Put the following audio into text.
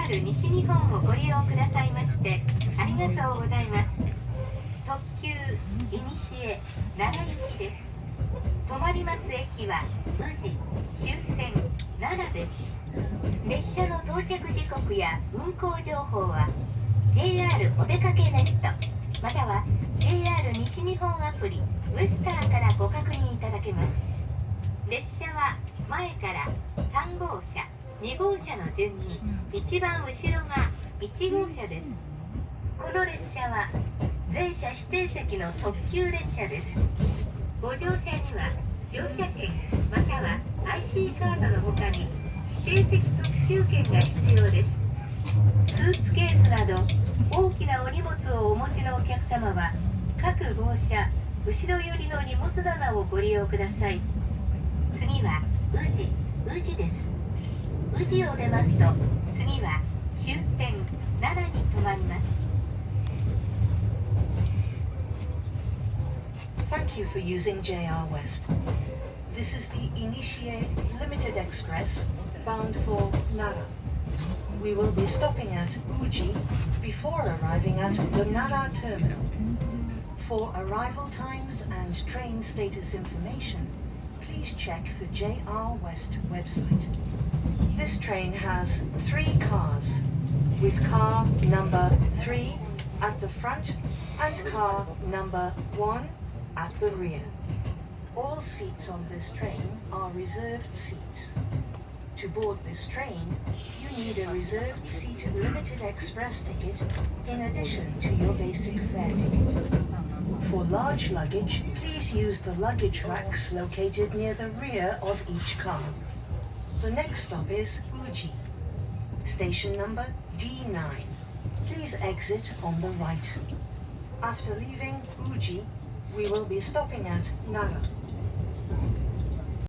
JR 西日本をご利用くださいましてありがとうございます。特急いにしへ奈良行きです。止まります駅は宇治、終点奈良です。列車の到着時刻や運行情報は JR お出かけネットまたは JR 西日本アプリウェスターからご確認いただけます。列車は前から3号車、2号車の順に一番後ろが1号車です。この列車は全車指定席の特急列車です。ご乗車には乗車券または IC カードの他に指定席特急券が必要です。スーツケースなど大きなお荷物をお持ちのお客様は各号車後ろ寄りの荷物棚をご利用ください。次は宇治です。宇治を出ますと次は終点奈良に停まります。Thank you for using JR West. This is the Initiate Limited Express bound for Nara. We will be stopping at Uji before arriving at the Nara terminal. For arrival times and train status information, please check the JR West website. This train has 3 cars, with car number 3 at the front and car number 1 at the rear. All seats on this train are reserved seats. To board this train, you need a reserved seat limited express ticket in addition to your basic fare ticket. For large luggage, please use the luggage racks located near the rear of each car. The next stop is Uji. Station number D9. Please exit on the right. After leaving Uji, we will be stopping at Nara.